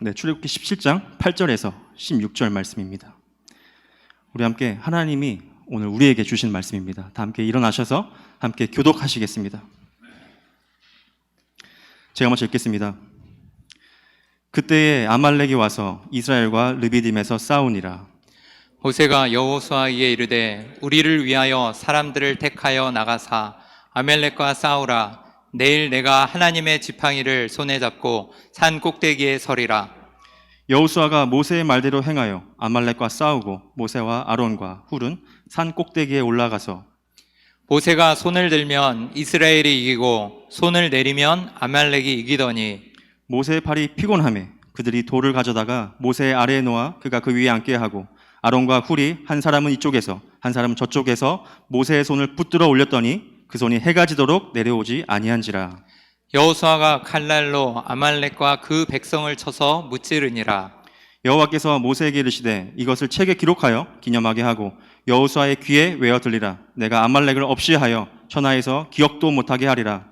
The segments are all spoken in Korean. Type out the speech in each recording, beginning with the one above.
네, 출애굽기 17장 8절에서 16절 말씀입니다. 우리 함께 하나님이 오늘 우리에게 주신 말씀입니다. 다 함께 일어나셔서 함께 교독하시겠습니다. 제가 먼저 읽겠습니다. 그때에 아말렉이 와서 이스라엘과 르비딤에서 싸우니라. 모세가 여호수아에게 이르되 우리를 위하여 사람들을 택하여 나가사 아말렉과 싸우라. 내일 내가 하나님의 지팡이를 손에 잡고 산 꼭대기에 서리라. 여호수아가 모세의 말대로 행하여 아말렉과 싸우고 모세와 아론과 훌은 산 꼭대기에 올라가서 모세가 손을 들면 이스라엘이 이기고 손을 내리면 아말렉이 이기더니 모세의 팔이 피곤하매 그들이 돌을 가져다가 모세의 아래에 놓아 그가 그 위에 앉게 하고 아론과 훌이 한 사람은 이쪽에서 한 사람은 저쪽에서 모세의 손을 붙들어 올렸더니 그 손이 해가 지도록 내려오지 아니한지라. 여호수아가 칼날로 아말렉과 그 백성을 쳐서 무찌르니라. 여호와께서 모세에게 이르시되 이것을 책에 기록하여 기념하게 하고 여호수아의 귀에 외어 들리라. 내가 아말렉을 없이 하여 천하에서 기억도 못하게 하리라.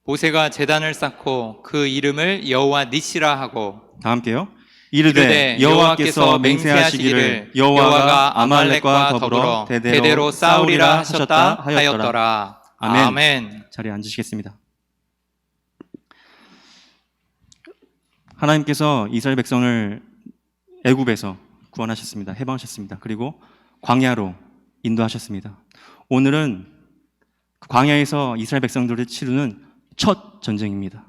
모세가 제단을 쌓고 그 이름을 여호와 니시라 하고 다 함께요. 이르되 여호와께서 맹세하시기를 여호와가 아말렉과 더불어 대대로 싸우리라 하셨다 하였더라. 아멘. 자리에 앉으시겠습니다. 하나님께서 이스라엘 백성을 애굽에서 구원하셨습니다. 해방하셨습니다. 그리고 광야로 인도하셨습니다. 오늘은 광야에서 이스라엘 백성들을 치르는 첫 전쟁입니다.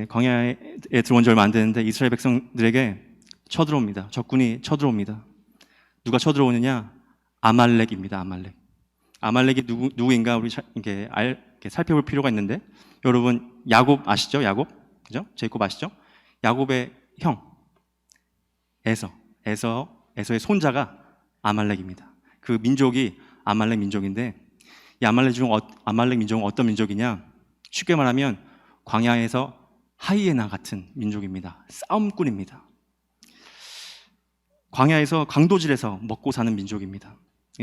광야에 들어온 지 얼마 안 되는데 이스라엘 백성들에게 쳐들어옵니다. 적군이 쳐들어옵니다. 누가 쳐들어오느냐? 아말렉입니다. 아말렉이 누구인가 우리 이렇게 살펴볼 필요가 있는데, 여러분 야곱 아시죠? 야곱, 그죠? 제이콥 아시죠? 야곱의 형 에서의 손자가 아말렉입니다. 그 민족이 아말렉 민족인데, 이 아말렉 민족은 어떤 민족이냐? 쉽게 말하면 광야에서 하이에나 같은 민족입니다. 싸움꾼입니다. 광야에서 강도질에서 먹고 사는 민족입니다.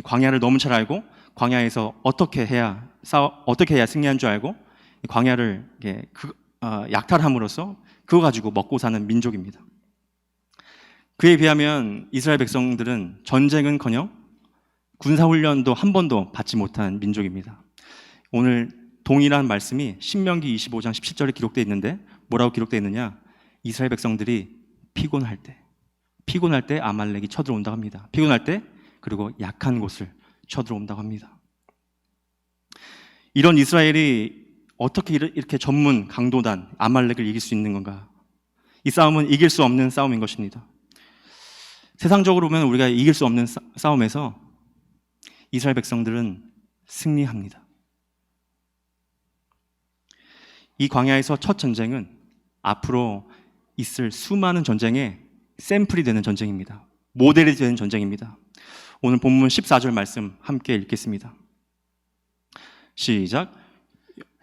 광야를 너무 잘 알고 광야에서 어떻게 해야 승리한 줄 알고 광야를 약탈함으로써 그거 가지고 먹고 사는 민족입니다. 그에 비하면 이스라엘 백성들은 전쟁은커녕 군사훈련도 한 번도 받지 못한 민족입니다. 오늘 동일한 말씀이 신명기 25장 17절에 기록되어 있는데 뭐라고 기록되어 있느냐? 이스라엘 백성들이 피곤할 때 아말렉이 쳐들어온다고 합니다. 피곤할 때, 그리고 약한 곳을 쳐들어온다고 합니다. 이런 이스라엘이 어떻게 이렇게 전문 강도단 아말렉을 이길 수 있는 건가? 이 싸움은 이길 수 없는 싸움인 것입니다. 세상적으로 보면 우리가 이길 수 없는 싸움에서 이스라엘 백성들은 승리합니다. 이 광야에서 첫 전쟁은 앞으로 있을 수많은 전쟁의 샘플이 되는 전쟁입니다. 모델이 되는 전쟁입니다. 오늘 본문 14절 말씀 함께 읽겠습니다. 시작.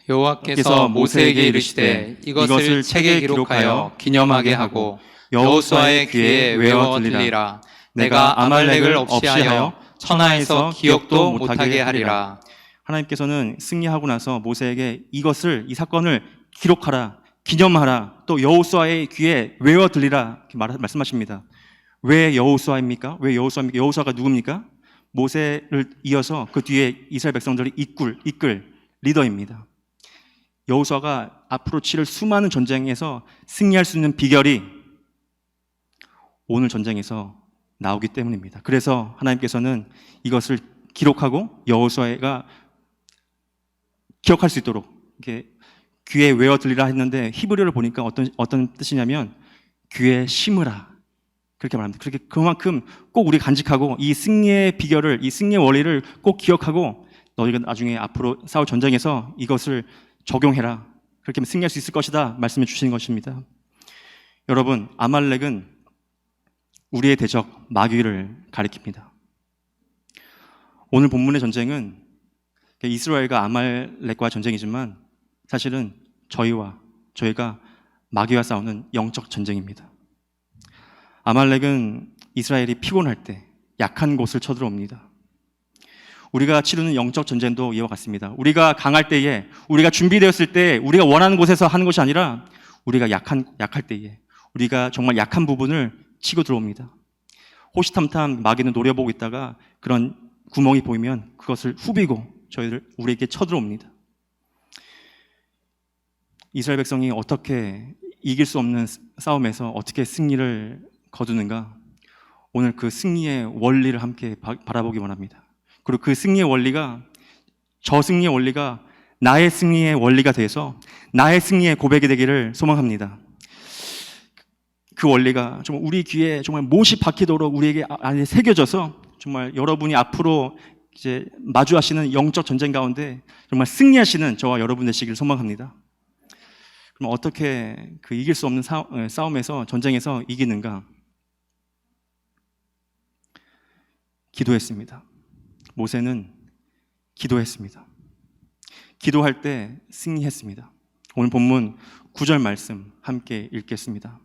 여호와께서 모세에게 이르시되 이것을 책에 기록하여 기념하게 하고 여호수아의 귀에 외워 들리라. 내가 아말렉을 없이 하여 천하에서 기억도 못하게 하리라. 하나님께서는 승리하고 나서 모세에게 이 사건을 기록하라, 기념하라, 또 여호수아의 귀에 외워 들리라 이렇게 말씀하십니다. 왜 여호수아입니까? 여호수아가 누굽니까? 모세를 이어서 그 뒤에 이스라엘 백성들이 이끌 리더입니다. 여호수아가 앞으로 치를 수많은 전쟁에서 승리할 수 있는 비결이 오늘 전쟁에서 나오기 때문입니다. 그래서 하나님께서는 이것을 기록하고 여호수아가 기억할 수 있도록 이렇게 귀에 외워 들리라 했는데, 히브리어를 보니까 어떤 뜻이냐면 귀에 심으라 그렇게 말합니다. 그렇게 그만큼 꼭 우리 간직하고 이 승리의 비결을, 이 승리의 원리를 꼭 기억하고 너희가 나중에 앞으로 싸울 전쟁에서 이것을 적용해라. 그렇게 하면 승리할 수 있을 것이다 말씀해 주시는 것입니다. 여러분, 아말렉은 우리의 대적 마귀를 가리킵니다. 오늘 본문의 전쟁은 이스라엘과 아말렉과 전쟁이지만 사실은 저희가 마귀와 싸우는 영적 전쟁입니다. 아말렉은 이스라엘이 피곤할 때 약한 곳을 쳐들어옵니다. 우리가 치르는 영적 전쟁도 이와 같습니다. 우리가 강할 때에, 우리가 준비되었을 때, 우리가 원하는 곳에서 하는 것이 아니라 우리가 약할 때에, 우리가 정말 약한 부분을 치고 들어옵니다. 호시탐탐 마귀는 노려보고 있다가 그런 구멍이 보이면 그것을 후비고 우리에게 쳐들어옵니다. 이스라엘 백성이 어떻게 이길 수 없는 싸움에서 어떻게 승리를 거두는가? 오늘 그 승리의 원리를 함께 바라보기 원합니다. 그리고 그 승리의 원리가, 저 승리의 원리가 나의 승리의 원리가 돼서 나의 승리의 고백이 되기를 소망합니다. 그 원리가 정말 우리 귀에 정말 못이 박히도록 우리에게 안에 새겨져서 정말 여러분이 앞으로 이제 마주하시는 영적 전쟁 가운데 정말 승리하시는 저와 여러분 되시기를 소망합니다. 그럼 어떻게 그 이길 수 없는 싸움에서, 전쟁에서 이기는가? 기도했습니다. 모세는 기도했습니다. 기도할 때 승리했습니다. 오늘 본문 9절 말씀 함께 읽겠습니다.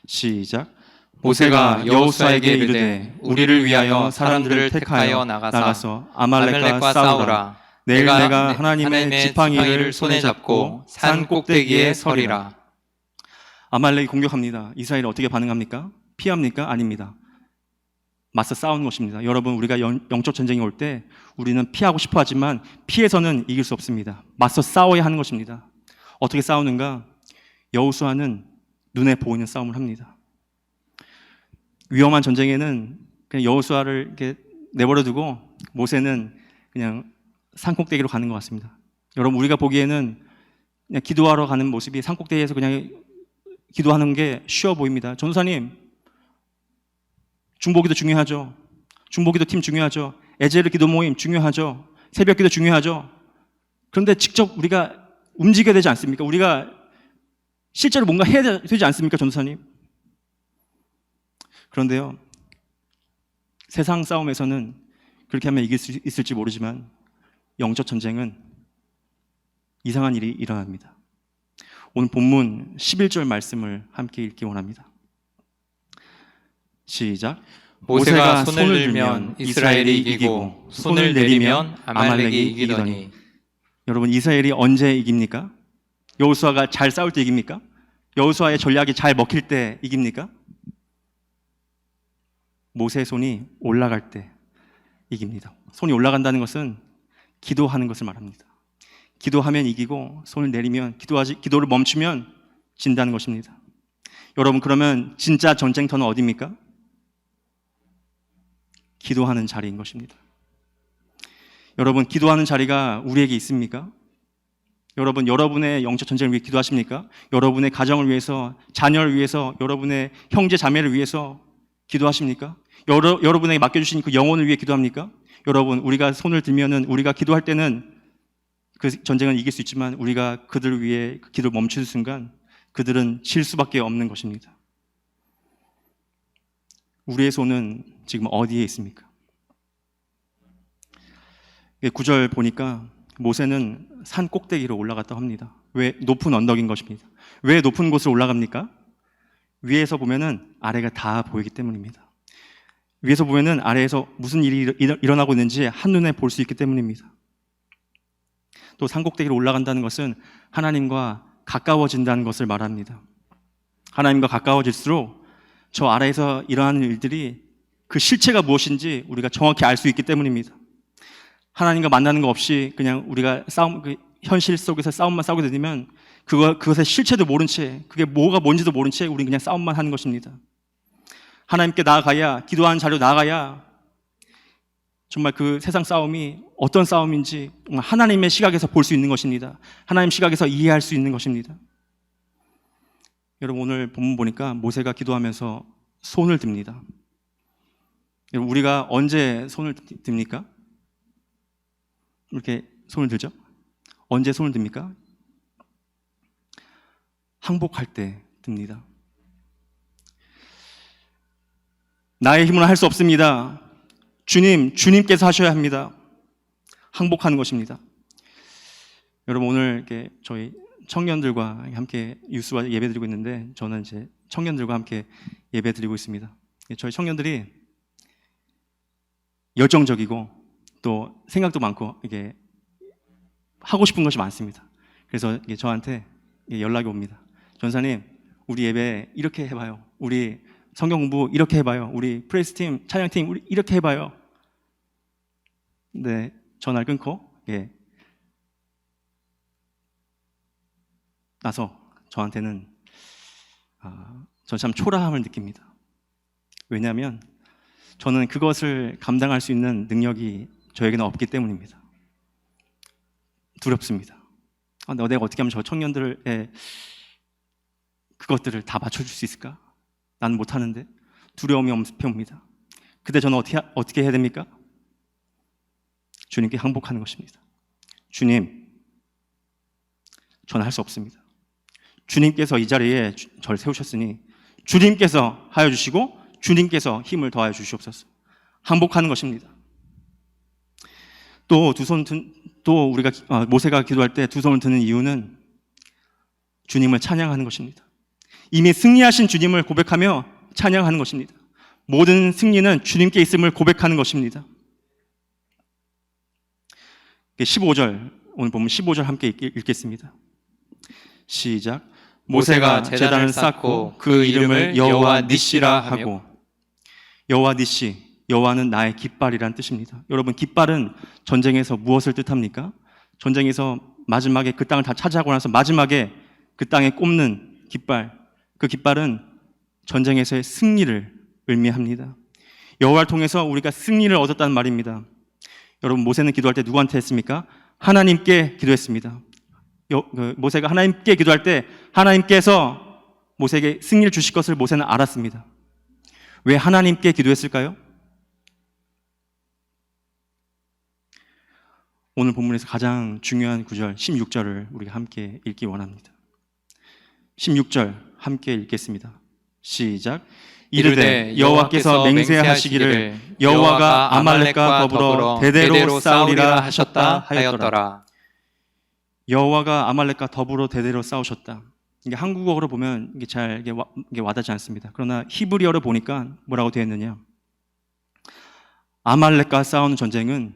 시작. 모세가 여호수아에게 이르되 우리를 위하여 사람들을 택하여 나가서 아말렉과 싸우라. 내일 내가 하나님의 지팡이를 손에 잡고 산 꼭대기에 서리라. 아말렉이 공격합니다. 이스라엘이 어떻게 반응합니까? 피합니까? 아닙니다. 맞서 싸우는 것입니다. 여러분, 우리가 영적 전쟁이 올 때 우리는 피하고 싶어 하지만 피해서는 이길 수 없습니다. 맞서 싸워야 하는 것입니다. 어떻게 싸우는가? 여호수아는 눈에 보이는 싸움을 합니다. 위험한 전쟁에는 그냥 여호수아를 이렇게 내버려 두고 모세는 그냥 산꼭대기로 가는 것 같습니다. 여러분, 우리가 보기에는 그냥 기도하러 가는 모습이 산꼭대기에서 그냥 기도하는 게 쉬워 보입니다. 전도사님, 중보기도 중요하죠. 중보기도 팀 중요하죠. 에제르 기도 모임 중요하죠. 새벽 기도 중요하죠. 그런데 직접 우리가 움직여야 되지 않습니까? 우리가 실제로 뭔가 해야 되지 않습니까, 전도사님? 그런데요, 세상 싸움에서는 그렇게 하면 이길 수 있을지 모르지만 영적 전쟁은 이상한 일이 일어납니다. 오늘 본문 11절 말씀을 함께 읽기 원합니다. 시작. 모세가 손을 들면 이스라엘이 이기고 손을 내리면 아말렉이 이기더니. 여러분, 이스라엘이 언제 이깁니까? 여호수아가 잘 싸울 때 이깁니까? 여호수아의 전략이 잘 먹힐 때 이깁니까? 모세의 손이 올라갈 때 이깁니다. 손이 올라간다는 것은 기도하는 것을 말합니다. 기도하면 이기고 손을 내리면, 기도를 멈추면 진다는 것입니다. 여러분, 그러면 진짜 전쟁터는 어디입니까? 기도하는 자리인 것입니다. 여러분, 기도하는 자리가 우리에게 있습니까? 여러분, 여러분의 영적 전쟁을 위해 기도하십니까? 여러분의 가정을 위해서, 자녀를 위해서, 여러분의 형제 자매를 위해서 기도하십니까? 여러분에게 맡겨주신 그 영혼을 위해 기도합니까? 여러분, 우리가 손을 들면은, 우리가 기도할 때는 그 전쟁은 이길 수 있지만 우리가 그들을 위해 그 기도를 멈추는 순간 그들은 질 수밖에 없는 것입니다. 우리의 손은 지금 어디에 있습니까? 9절 보니까 모세는 산 꼭대기로 올라갔다고 합니다. 왜? 높은 언덕인 것입니다. 왜 높은 곳을 올라갑니까? 위에서 보면은 아래가 다 보이기 때문입니다. 위에서 보면은 아래에서 무슨 일이 일어나고 있는지 한눈에 볼 수 있기 때문입니다. 또 산 꼭대기로 올라간다는 것은 하나님과 가까워진다는 것을 말합니다. 하나님과 가까워질수록 저 아래에서 일어나는 일들이 그 실체가 무엇인지 우리가 정확히 알 수 있기 때문입니다. 하나님과 만나는 거 없이 그냥 우리가 현실 속에서 싸움만 싸우게 되면 그것의 실체도 모른 채, 그게 뭐가 뭔지도 모른 채 우리는 그냥 싸움만 하는 것입니다. 하나님께 나아가야, 기도하는 자리로 나아가야 정말 그 세상 싸움이 어떤 싸움인지 하나님의 시각에서 볼 수 있는 것입니다. 하나님 시각에서 이해할 수 있는 것입니다. 여러분, 오늘 본문 보니까 모세가 기도하면서 손을 듭니다. 여러분, 우리가 언제 손을 듭니까? 이렇게 손을 들죠? 언제 손을 듭니까? 항복할 때 듭니다. 나의 힘으로는 할 수 없습니다. 주님께서 하셔야 합니다. 항복하는 것입니다. 여러분, 오늘 이렇게 저희 청년들과 함께 유스와 예배드리고 있는데, 저는 이제 청년들과 함께 예배드리고 있습니다. 저희 청년들이 열정적이고 또 생각도 많고 이게 하고 싶은 것이 많습니다. 그래서 저한테 연락이 옵니다. 전사님, 우리 예배 이렇게 해봐요. 우리 성경 공부 이렇게 해봐요. 우리 프레이스팀, 찬양팀 우리 이렇게 해봐요. 네, 전화를 끊고 나서 저한테는 저 참 초라함을 느낍니다. 왜냐하면 저는 그것을 감당할 수 있는 능력이 저에게는 없기 때문입니다. 두렵습니다. 내가 어떻게 하면 저 청년들의 그것들을 다 맞춰줄 수 있을까? 나는 못하는데 두려움이 엄습해옵니다. 그때 저는 어떻게 해야 됩니까? 주님께 항복하는 것입니다. 주님, 저는 할 수 없습니다. 주님께서 이 자리에 저를 세우셨으니 주님께서 하여 주시고 주님께서 힘을 더하여 주시옵소서. 항복하는 것입니다. 또 우리가 모세가 기도할 때 두 손을 드는 이유는 주님을 찬양하는 것입니다. 이미 승리하신 주님을 고백하며 찬양하는 것입니다. 모든 승리는 주님께 있음을 고백하는 것입니다. 15절, 오늘 보면 15절 함께 읽겠습니다. 시작. 모세가 제단을 쌓고 그 이름을 여호와 니시라 하고. 여호와 니시, 여호와는 나의 깃발이란 뜻입니다. 여러분, 깃발은 전쟁에서 무엇을 뜻합니까? 전쟁에서 마지막에 그 땅을 다 차지하고 나서 마지막에 그 땅에 꼽는 깃발, 그 깃발은 전쟁에서의 승리를 의미합니다. 여호와를 통해서 우리가 승리를 얻었다는 말입니다. 여러분, 모세는 기도할 때 누구한테 했습니까? 하나님께 기도했습니다. 모세가 하나님께 기도할 때 하나님께서 모세에게 승리를 주실 것을 모세는 알았습니다. 왜 하나님께 기도했을까요? 오늘 본문에서 가장 중요한 구절 16절을 우리가 함께 읽기 원합니다. 16절 함께 읽겠습니다. 시작. 이르되 여호와께서 맹세하시기를 여호와가 아말렉과 더불어 대대로 싸우리라 하셨다 하였더라. 여호와가 아말렉과 더불어 대대로 싸우셨다. 이게 한국어로 보면 이게 잘 와닿지 않습니다. 그러나 히브리어로 보니까 뭐라고 되어 있느냐? 아말렉과 싸우는 전쟁은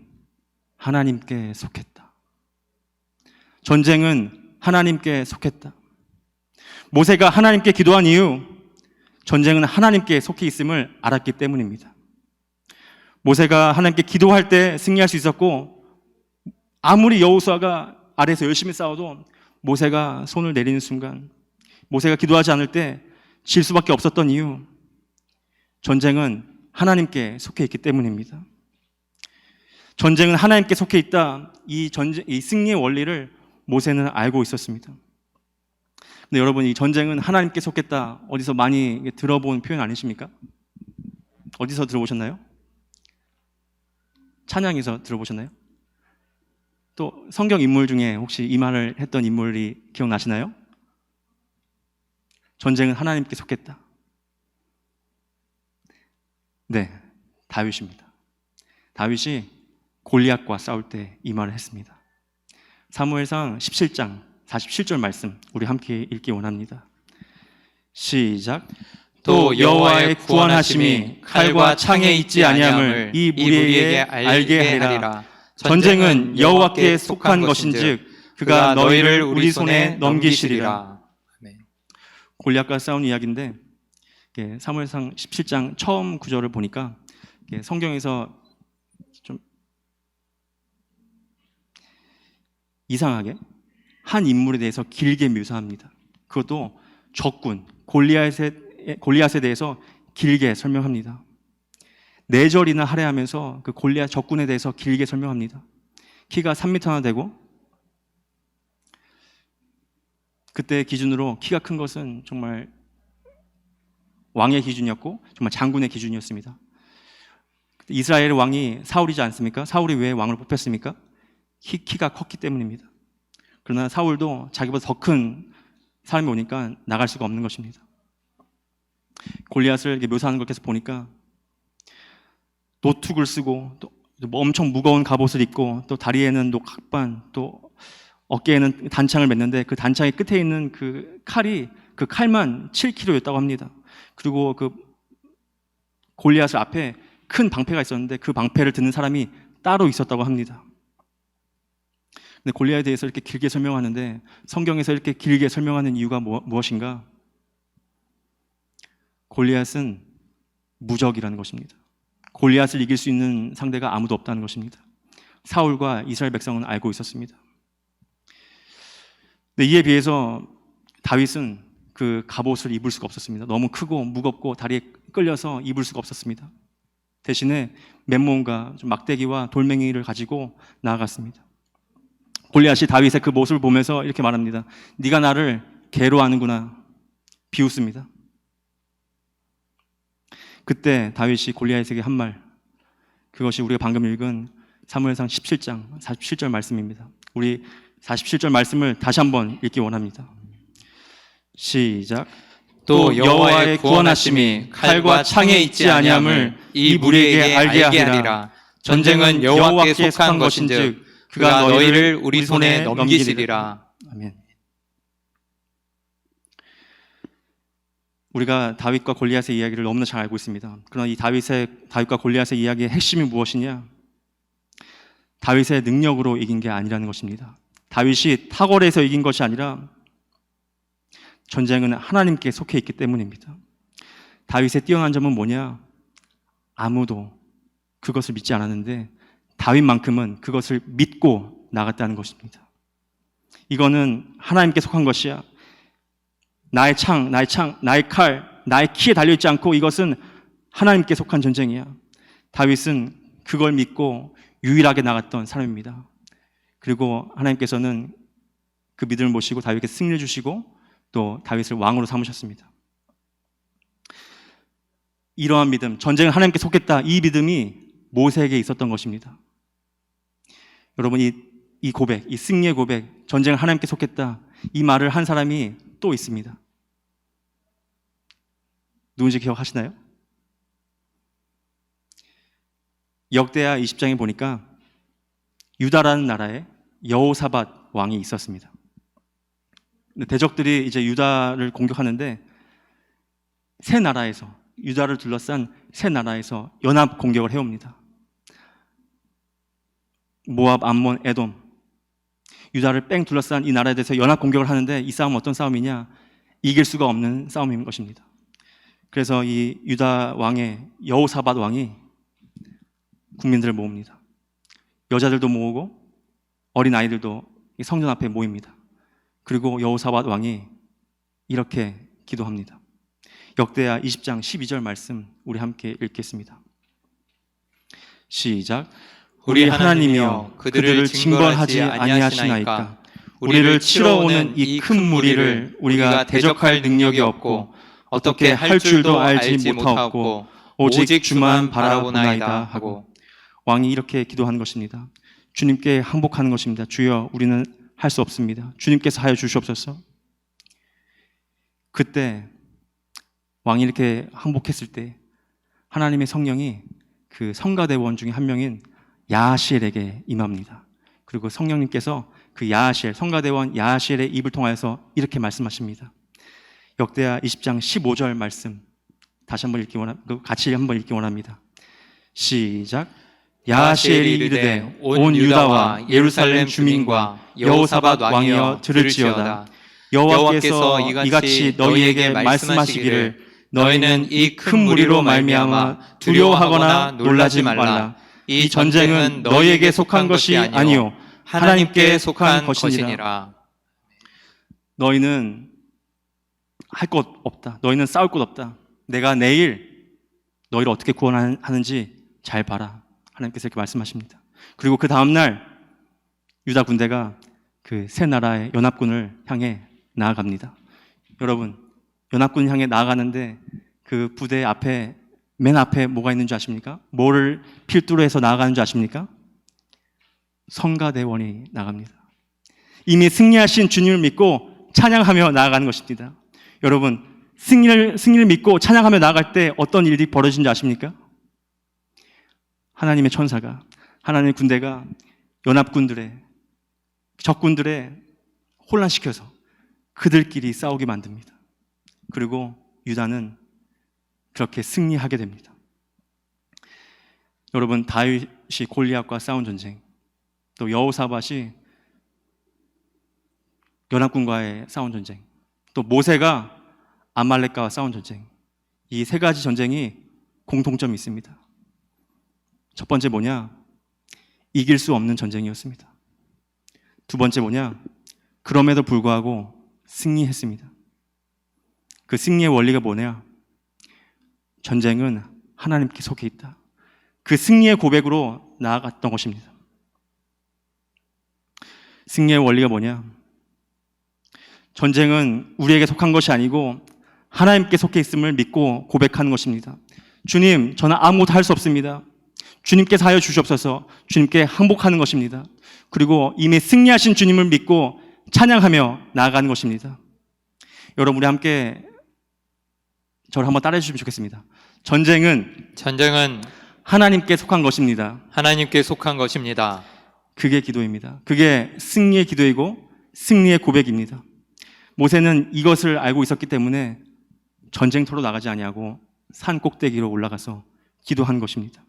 하나님께 속했다. 전쟁은 하나님께 속했다. 모세가 하나님께 기도한 이유, 전쟁은 하나님께 속해 있음을 알았기 때문입니다. 모세가 하나님께 기도할 때 승리할 수 있었고, 아무리 여호수아가 아래에서 열심히 싸워도 모세가 손을 내리는 순간, 모세가 기도하지 않을 때 질 수밖에 없었던 이유, 전쟁은 하나님께 속해 있기 때문입니다. 전쟁은 하나님께 속해 있다. 이 승리의 원리를 모세는 알고 있었습니다. 근데 여러분, 이 전쟁은 하나님께 속했다, 어디서 많이 들어본 표현 아니십니까? 어디서 들어보셨나요? 찬양에서 들어보셨나요? 또 성경 인물 중에 혹시 이 말을 했던 인물이 기억나시나요? 전쟁은 하나님께 속했다. 네, 다윗입니다. 다윗이 골리앗과 싸울 때 이 말을 했습니다. 사무엘상 17장 47절 말씀 우리 함께 읽기 원합니다. 시작. 또 여호와의 구원하심이 칼과 창에 있지 아니함을 이 무리에게 알게 하리라. 전쟁은 여호와께 속한 것인즉 그가 너희를 우리 손에 넘기시리라. 골리앗과 싸운 이야기인데, 사무엘상 17장 처음 구절을 보니까 성경에서 좀 이상하게 한 인물에 대해서 길게 묘사합니다. 그것도 적군 골리앗에 대해서 길게 설명합니다. 4절이나 할애하면서 그 골리앗 적군에 대해서 길게 설명합니다. 키가 3m나 되고, 그때 기준으로 키가 큰 것은 정말 왕의 기준이었고 정말 장군의 기준이었습니다. 이스라엘 왕이 사울이지 않습니까? 사울이 왜 왕을 뽑혔습니까? 키가 컸기 때문입니다. 그러나 사울도 자기보다 더 큰 사람이 오니까 나갈 수가 없는 것입니다. 골리앗을 묘사하는 것 계속 보니까 노툭을 쓰고 또 엄청 무거운 갑옷을 입고 또 다리에는 녹합반, 또 어깨에는 단창을 맸는데 그 단창의 끝에 있는 그 칼만 7kg였다고 합니다. 그리고 그 골리앗을 앞에 큰 방패가 있었는데 그 방패를 드는 사람이 따로 있었다고 합니다. 근데 골리앗에 대해서 이렇게 길게 설명하는데 성경에서 이렇게 길게 설명하는 이유가 무엇인가? 골리앗은 무적이라는 것입니다. 골리앗을 이길 수 있는 상대가 아무도 없다는 것입니다. 사울과 이스라엘 백성은 알고 있었습니다. 근데 이에 비해서 다윗은 그 갑옷을 입을 수가 없었습니다. 너무 크고 무겁고 다리에 끌려서 입을 수가 없었습니다. 대신에 맨몸과 막대기와 돌멩이를 가지고 나아갔습니다. 골리앗이 다윗의 그 모습을 보면서 이렇게 말합니다. 네가 나를 개로 하는구나. 비웃습니다. 그때 다윗이 골리앗에게 한 말, 그것이 우리가 방금 읽은 사무엘상 17장 47절 말씀입니다. 우리 47절 말씀을 다시 한번 읽기 원합니다. 시작. 또 여호와의 구원하심이 칼과 창에 있지 아니함을 이 무리에게 알게 하리라. 전쟁은 여호와께 속한 것인즉 그가 너희를 우리 손에 넘기시리라. 아멘. 우리가 다윗과 골리앗의 이야기를 너무나 잘 알고 있습니다. 그러나 이 다윗과 골리앗의 이야기의 핵심이 무엇이냐? 다윗의 능력으로 이긴 게 아니라는 것입니다. 다윗이 탁월해서 이긴 것이 아니라 전쟁은 하나님께 속해 있기 때문입니다. 다윗의 뛰어난 점은 뭐냐? 아무도 그것을 믿지 않았는데 다윗만큼은 그것을 믿고 나갔다는 것입니다. 이거는 하나님께 속한 것이야. 나의 창, 나의 칼, 나의 키에 달려있지 않고 이것은 하나님께 속한 전쟁이야. 다윗은 그걸 믿고 유일하게 나갔던 사람입니다. 그리고 하나님께서는 그 믿음을 모시고 다윗에게 승리를 주시고 또 다윗을 왕으로 삼으셨습니다. 이러한 믿음, 전쟁은 하나님께 속했다. 이 믿음이 모세에게 있었던 것입니다. 여러분, 이 고백, 이 승리의 고백, 전쟁은 하나님께 속했다. 이 말을 한 사람이 또 있습니다. 누군지 기억하시나요? 역대하 20장에 보니까 유다라는 나라에 여호사밧 왕이 있었습니다. 대적들이 이제 유다를 공격하는데 세 나라에서, 유다를 둘러싼 세 나라에서 연합 공격을 해옵니다. 모압, 암몬, 에돔, 유다를 뺑 둘러싼 이 나라에 대해서 연합 공격을 하는데 이 싸움은 어떤 싸움이냐? 이길 수가 없는 싸움인 것입니다. 그래서 이 유다 왕의 여호사밧 왕이 국민들을 모읍니다. 여자들도 모으고 어린 아이들도 성전 앞에 모입니다. 그리고 여호사밧 왕이 이렇게 기도합니다. 역대하 20장 12절 말씀 우리 함께 읽겠습니다. 시작. 우리 하나님이여 그들을 징벌하지 아니하시나이까. 우리를 치러오는 이 큰 무리를 우리가 대적할 능력이 없고 어떻게 할 줄도 알지 못하옵고 오직 주만 바라보나이다 하고 왕이 이렇게 기도하는 것입니다. 주님께 항복하는 것입니다. 주여, 우리는 할 수 없습니다. 주님께서 하여 주시옵소서. 그때 왕이 이렇게 항복했을 때 하나님의 성령이 그 성가대원 중에 한 명인 야하시엘에게 임합니다. 그리고 성령님께서 그 야하시엘, 성가대원 야하시엘의 입을 통하여서 이렇게 말씀하십니다. 역대하 20장 15절 말씀 다시 한번 같이 한번 읽기 원합니다. 시작. 야하시엘이 이르되 온 유다와 예루살렘 주민과 여호사밧 왕이여 들을지어다. 여호와께서 이같이 너희에게 말씀하시기를 너희는 이 큰 무리로 말미암아 두려워하거나 놀라지 말라. 이 전쟁은 너희에게 속한 것이 아니요 하나님께 속한 것이니라. 너희는 할 것 없다. 너희는 싸울 것 없다. 내가 내일 너희를 어떻게 구원하는지 잘 봐라. 하나님께서 이렇게 말씀하십니다. 그리고 그 다음날 유다 군대가 그 세 나라의 연합군을 향해 나아갑니다. 여러분, 연합군 향해 나아가는데 그 부대 앞에, 맨 앞에 뭐가 있는 줄 아십니까? 뭐를 필두로 해서 나아가는 줄 아십니까? 성가대원이 나갑니다. 이미 승리하신 주님을 믿고 찬양하며 나아가는 것입니다. 여러분, 승리를 믿고 찬양하며 나아갈 때 어떤 일이 벌어진지 아십니까? 하나님의 천사가, 하나님의 군대가 연합군들의, 적군들의 혼란시켜서 그들끼리 싸우게 만듭니다. 그리고 유다는 그렇게 승리하게 됩니다. 여러분, 다윗이 골리앗과 싸운 전쟁, 또 여호사밧이 연합군과의 싸운 전쟁, 또 모세가 아말렉과 싸운 전쟁, 이 세 가지 전쟁이 공통점이 있습니다. 첫 번째 뭐냐? 이길 수 없는 전쟁이었습니다. 두 번째 뭐냐? 그럼에도 불구하고 승리했습니다. 그 승리의 원리가 뭐냐? 전쟁은 하나님께 속해 있다. 그 승리의 고백으로 나아갔던 것입니다. 승리의 원리가 뭐냐? 전쟁은 우리에게 속한 것이 아니고 하나님께 속해 있음을 믿고 고백하는 것입니다. 주님, 저는 아무것도 할 수 없습니다. 주님께서 하여 주시옵소서. 주님께 항복하는 것입니다. 그리고 이미 승리하신 주님을 믿고 찬양하며 나아가는 것입니다. 여러분, 우리 함께 저를 한번 따라해 주시면 좋겠습니다. 전쟁은 하나님께 속한 것입니다. 하나님께 속한 것입니다. 그게 기도입니다. 그게 승리의 기도이고 승리의 고백입니다. 모세는 이것을 알고 있었기 때문에 전쟁터로 나가지 아니하고 산 꼭대기로 올라가서 기도한 것입니다.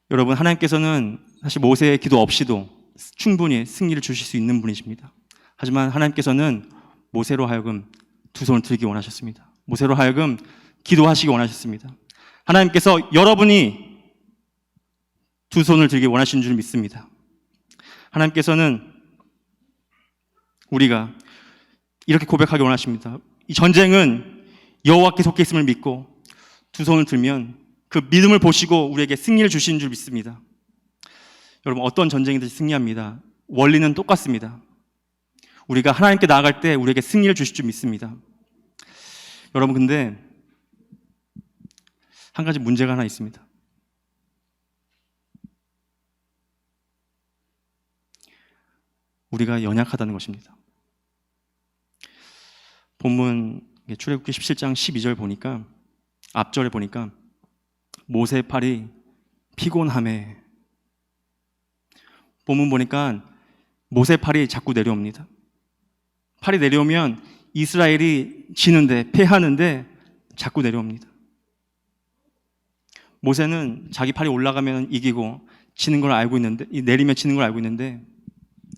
여러분, 하나님께서는 사실 모세의 기도 없이도 충분히 승리를 주실 수 있는 분이십니다. 하지만 하나님께서는 모세로 하여금 두 손을 들기 원하셨습니다. 모세로 하여금 기도하시기 원하셨습니다. 하나님께서 여러분이 두 손을 들기 원하시는 줄 믿습니다. 하나님께서는 우리가 이렇게 고백하기 원하십니다. 이 전쟁은 여호와께 속해 있음을 믿고 두 손을 들면 그 믿음을 보시고 우리에게 승리를 주시는 줄 믿습니다. 여러분, 어떤 전쟁이든 승리합니다. 원리는 똑같습니다. 우리가 하나님께 나아갈 때 우리에게 승리를 주실 줄 믿습니다. 여러분, 근데 한 가지 문제가 하나 있습니다. 우리가 연약하다는 것입니다. 본문 출애굽기 17장 12절 보니까, 앞절에 보니까 모세의 팔이 피곤하매, 본문 보니까 모세의 팔이 자꾸 내려옵니다. 팔이 내려오면 이스라엘이 지는데, 패하는데 자꾸 내려옵니다. 모세는 자기 팔이 올라가면 이기고 지는 걸 알고 있는데, 내리면 지는 걸 알고 있는데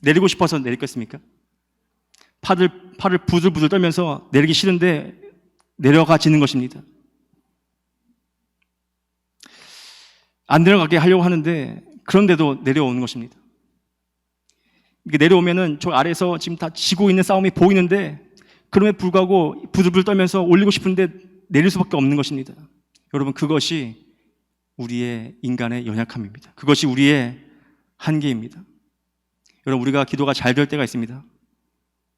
내리고 싶어서 내리겠습니까? 팔을 부들부들 떨면서 내리기 싫은데 내려가 지는 것입니다. 안 내려가게 하려고 하는데 그런데도 내려오는 것입니다. 이게 내려오면은 저 아래에서 지금 다 지고 있는 싸움이 보이는데 그럼에도 불구하고 부들부들 떨면서 올리고 싶은데 내릴 수밖에 없는 것입니다. 여러분, 그것이 우리의 인간의 연약함입니다. 그것이 우리의 한계입니다. 여러분, 우리가 기도가 잘 될 때가 있습니다.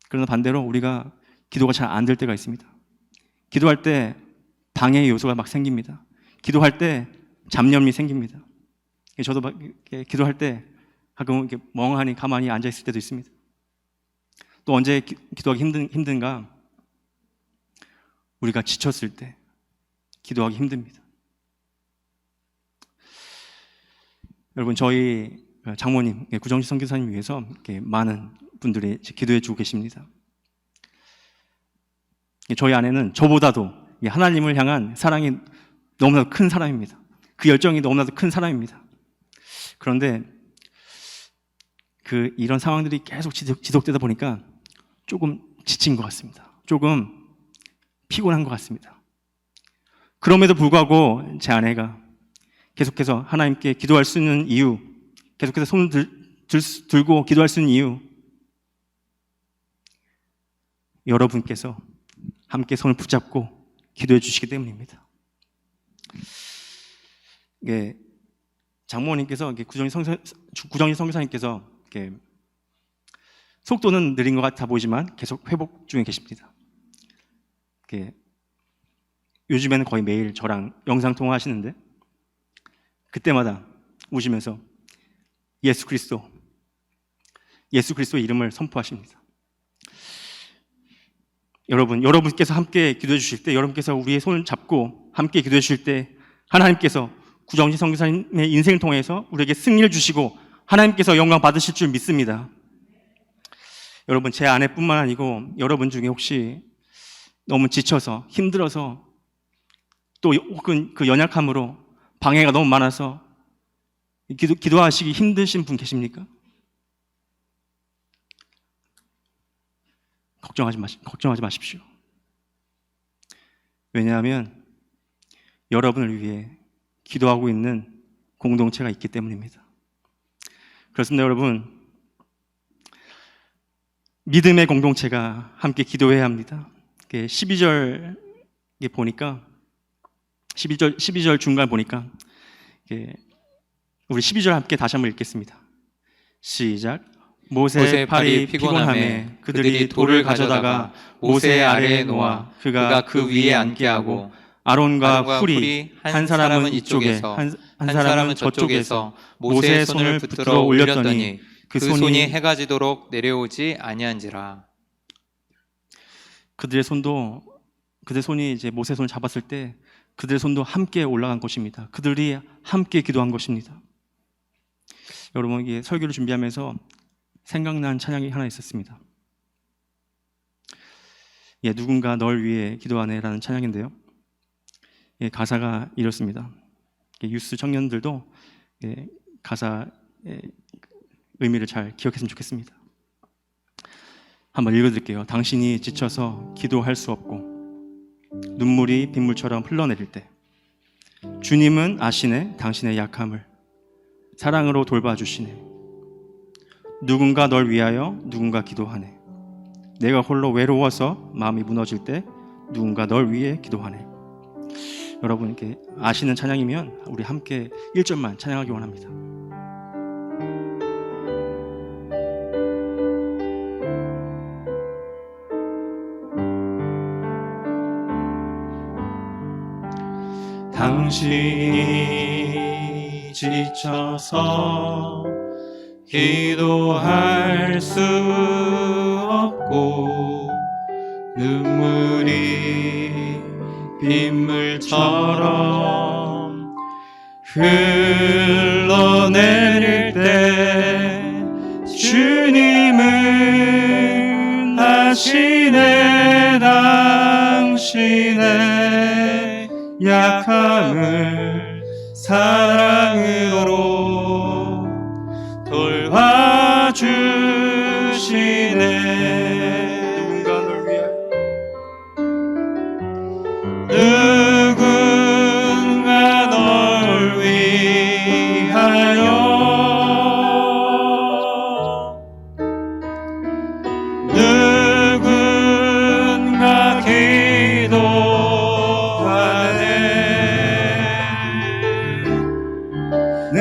그러나 반대로 우리가 기도가 잘 안 될 때가 있습니다. 기도할 때 방해의 요소가 막 생깁니다. 기도할 때 잡념이 생깁니다. 저도 막 기도할 때 가끔 이렇게 멍하니 가만히 앉아 있을 때도 있습니다. 또 언제 기도하기 힘든가? 우리가 지쳤을 때 기도하기 힘듭니다. 여러분, 저희 장모님, 구정식 선교사님 위해서 많은 분들이 기도해 주고 계십니다. 저희 아내는 저보다도 하나님을 향한 사랑이 너무나도 큰 사람입니다. 그 열정이 너무나도 큰 사람입니다. 그런데 이런 상황들이 계속 지속되다 보니까 조금 지친 것 같습니다. 조금 피곤한 것 같습니다. 그럼에도 불구하고 제 아내가 계속해서 하나님께 기도할 수 있는 이유, 계속해서 손을 들고 기도할 수 있는 이유, 여러분께서 함께 손을 붙잡고 기도해 주시기 때문입니다. 장모님께서 구정희 선교사님께서 속도는 느린 것 같아 보이지만 계속 회복 중에 계십니다. 요즘에는 거의 매일 저랑 영상 통화하시는데 그때마다 우시면서 예수 그리스도의 이름을 선포하십니다. 여러분께서 함께 기도해 주실 때, 여러분께서 우리의 손을 잡고 함께 기도해 주실 때 하나님께서 구정식 선교사님의 인생을 통해서 우리에게 승리를 주시고 하나님께서 영광 받으실 줄 믿습니다. 여러분, 제 아내뿐만 아니고 여러분 중에 혹시 너무 지쳐서 힘들어서 또 혹은 그 연약함으로 방해가 너무 많아서 기도하시기 힘드신 분 계십니까? 걱정하지 마십시오. 왜냐하면 여러분을 위해 기도하고 있는 공동체가 있기 때문입니다. 그렇습니다, 여러분. 믿음의 공동체가 함께 기도해야 합니다. 12절 보니까 12절 중간 보니까 우리 12절 함께 다시 한번 읽겠습니다. 시작. 모세 팔이 피곤함에 그들이 돌을 가져다가 모세 아래에 놓아 그가 그 위에 앉게 하고 아론과 훌이 한 사람은 이쪽에 한 사람은 저쪽에서 모세의 손을 붙들어 올렸더니 그 손이 해가 지도록 내려오지 아니한지라. 그들의 손이 이제 모세의 손을 잡았을 때 그들의 손도 함께 올라간 것입니다. 그들이 함께 기도한 것입니다. 여러분, 이게 설교를 준비하면서 생각난 찬양이 하나 있었습니다. 누군가 널 위해 기도하네라는 찬양인데요. 가사가 이렇습니다. 유스 청년들도 가사의 의미를 잘 기억했으면 좋겠습니다. 한번 읽어드릴게요. 당신이 지쳐서 기도할 수 없고 눈물이 빗물처럼 흘러내릴 때 주님은 아시네 당신의 약함을 사랑으로 돌봐주시네. 누군가 널 위하여 누군가 기도하네. 내가 홀로 외로워서 마음이 무너질 때 누군가 널 위해 기도하네. 여러분, 이렇게 아시는 찬양이면 우리 함께 1절만 찬양하기 원합니다. 당신이 지쳐서 기도할 수 없고 눈물이 빗물처럼 흘러내릴 때 주님은 아시네 당신의 약함을 사랑으로 돌봐주시네. 누군가 널 위하여 누군가 널 위하여 누군가 기도하네.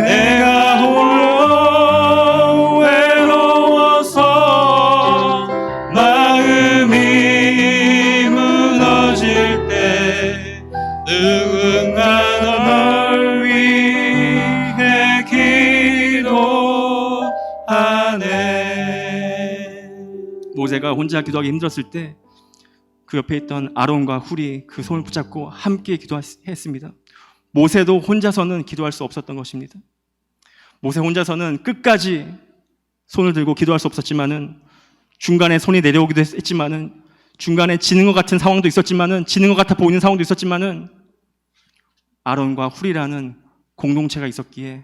내가 홀로 외로워서 마음이 무너질 때 누군가 널 위해 기도하네. 모세가 혼자 기도하기 힘들었을 때 그 옆에 있던 아론과 훌이 그 손을 붙잡고 함께 기도했습니다. 모세도 혼자서는 기도할 수 없었던 것입니다. 모세 혼자서는 끝까지 손을 들고 기도할 수 없었지만은 중간에 손이 내려오기도 했지만은 중간에 지는 것 같은 상황도 있었지만은 지는 것 같아 보이는 상황도 있었지만은 아론과 훌이라는 공동체가 있었기에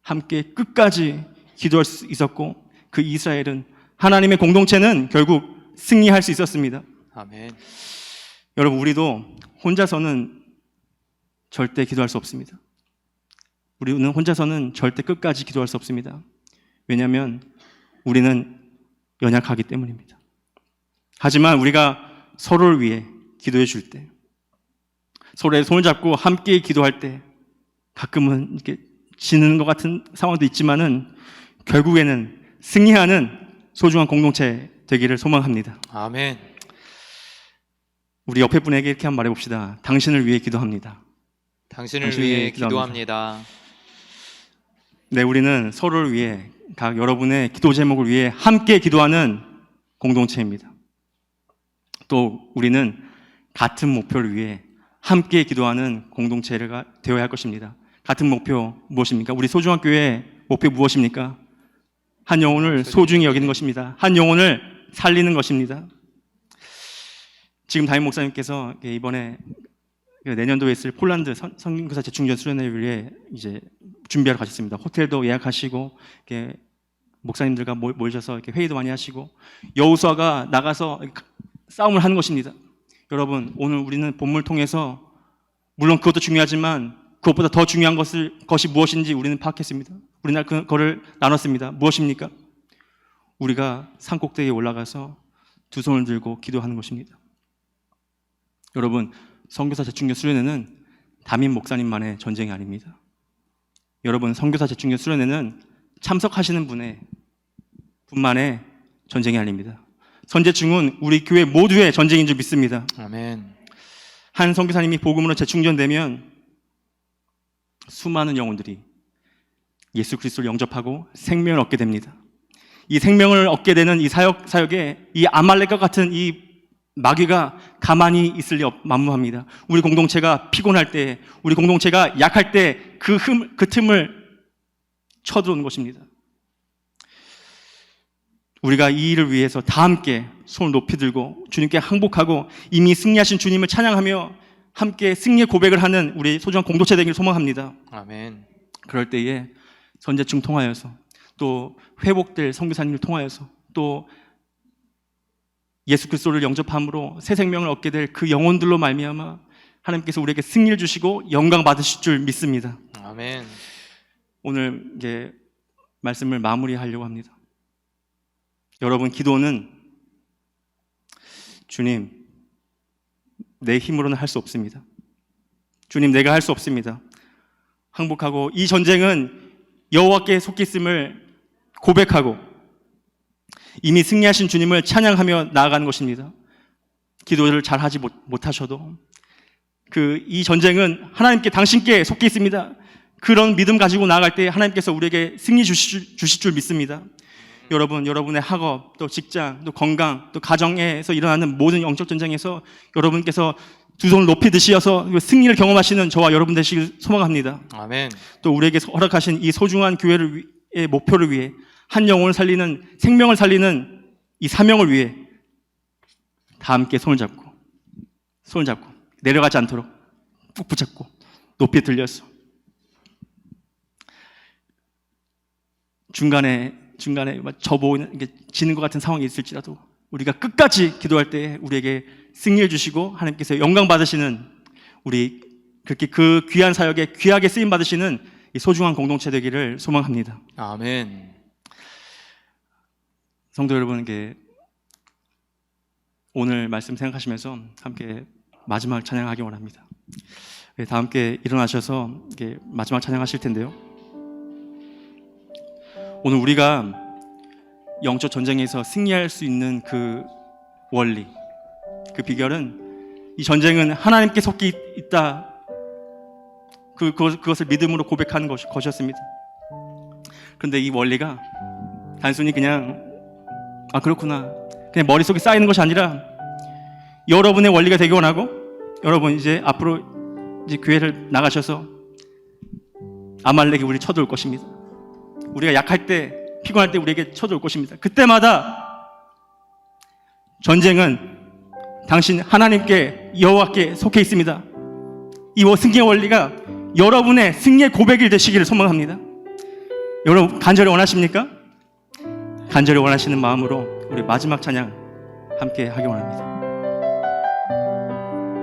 함께 끝까지 기도할 수 있었고 그 이스라엘은 하나님의 공동체는 결국 승리할 수 있었습니다. 아멘. 여러분, 우리도 혼자서는 절대 기도할 수 없습니다. 우리는 혼자서는 절대 끝까지 기도할 수 없습니다. 왜냐하면 우리는 연약하기 때문입니다. 하지만 우리가 서로를 위해 기도해 줄 때, 서로의 손을 잡고 함께 기도할 때 가끔은 이렇게 지는 것 같은 상황도 있지만은 결국에는 승리하는 소중한 공동체 되기를 소망합니다. 아멘. 우리 옆에 분에게 이렇게 한번 말해봅시다. 당신을 위해 기도합니다. 당신을 위해 기도합니다. 네, 우리는 서로를 위해 각 여러분의 기도 제목을 위해 함께 기도하는 공동체입니다. 또 우리는 같은 목표를 위해 함께 기도하는 공동체가 되어야 할 것입니다. 같은 목표 무엇입니까? 우리 소중한 교회의 목표 무엇입니까? 한 영혼을 소중히 여기는 것입니다. 한 영혼을 살리는 것입니다. 지금 담임 목사님께서 이번에 내년도에 있을 폴란드 선교사 재충전 수련회를 위해 이제 준비하러 가셨습니다. 호텔도 예약하시고 이렇게 목사님들과 모이셔서 이렇게 회의도 많이 하시고 여호수아가 나가서 싸움을 하는 것입니다. 여러분, 오늘 우리는 본문을 통해서 물론 그것도 중요하지만 그것보다 더 중요한 것이 무엇인지 우리는 파악했습니다. 우리는 그거를 나눴습니다. 무엇입니까? 우리가 산꼭대기에 올라가서 두 손을 들고 기도하는 것입니다. 여러분, 선교사 재충전 수련회는 담임 목사님만의 전쟁이 아닙니다. 여러분, 선교사 재충전 수련회는 참석하시는 분만의 전쟁이 아닙니다. 선재충은 우리 교회 모두의 전쟁인 줄 믿습니다. 아멘. 한 선교사님이 복음으로 재충전되면 수많은 영혼들이 예수 그리스도를 영접하고 생명을 얻게 됩니다. 이 생명을 얻게 되는 이 사역에 이 아말렉과 같은 이 마귀가 가만히 있을 리 만무합니다. 우리 공동체가 피곤할 때, 우리 공동체가 약할 때 그 틈을 쳐들어오는 것입니다. 우리가 이 일을 위해서 다 함께 손을 높이 들고 주님께 항복하고 이미 승리하신 주님을 찬양하며 함께 승리의 고백을 하는 우리 소중한 공동체 되기를 소망합니다. 아멘. 그럴 때에 선제충 통하여서 또 회복될 선교사님을 통하여서 또 예수 그리스도를 영접함으로 새 생명을 얻게 될 그 영혼들로 말미암아 하나님께서 우리에게 승리를 주시고 영광 받으실 줄 믿습니다. 아멘. 오늘 이제 말씀을 마무리하려고 합니다. 여러분, 기도는 주님, 내 힘으로는 할 수 없습니다. 주님, 내가 할 수 없습니다. 항복하고 이 전쟁은 여호와께 속해 있음을 고백하고 이미 승리하신 주님을 찬양하며 나아가는 것입니다. 기도를 잘 하지 못하셔도 이 전쟁은 하나님께 당신께 속해 있습니다. 그런 믿음 가지고 나아갈 때 하나님께서 우리에게 승리 주실 줄 믿습니다. 여러분, 여러분의 학업, 또 직장, 또 건강, 또 가정에서 일어나는 모든 영적 전쟁에서 여러분께서 두 손을 높이 드시어서 승리를 경험하시는 저와 여러분 되시길 소망합니다. 아멘. 또 우리에게 허락하신 이 소중한 교회의 목표를 위해 한 영혼을 살리는, 생명을 살리는 이 사명을 위해 다 함께 손을 잡고 내려가지 않도록 꾹 붙잡고 높이 들려서 중간에 저보이는 지는 것 같은 상황이 있을지라도 우리가 끝까지 기도할 때 우리에게 승리해 주시고 하나님께서 영광 받으시는 우리 그렇게 그 귀한 사역에 귀하게 쓰임 받으시는 이 소중한 공동체 되기를 소망합니다. 아멘. 성도 여러분에게 오늘 말씀 생각하시면서 함께 마지막 찬양하기 원합니다. 다 함께 일어나셔서 마지막 찬양하실 텐데요. 오늘 우리가 영적 전쟁에서 승리할 수 있는 그 원리, 그 비결은 이 전쟁은 하나님께 속해 있다. 그것을 믿음으로 고백하는 것이었습니다. 그런데 이 원리가 단순히 그냥 그렇구나, 그냥 머릿속에 쌓이는 것이 아니라 여러분의 원리가 되기 원하고 여러분 이제 앞으로 이제 교회를 나가셔서 아말렉이 우리를 쳐들어올 것입니다. 우리가 약할 때, 피곤할 때 우리에게 쳐들어올 것입니다. 그때마다 전쟁은 당신 하나님께 여호와께 속해 있습니다. 이 승리의 원리가 여러분의 승리의 고백이 되시기를 소망합니다. 여러분 간절히 원하십니까? 간절히 원하시는 마음으로 우리 마지막 찬양 함께 하기 원합니다.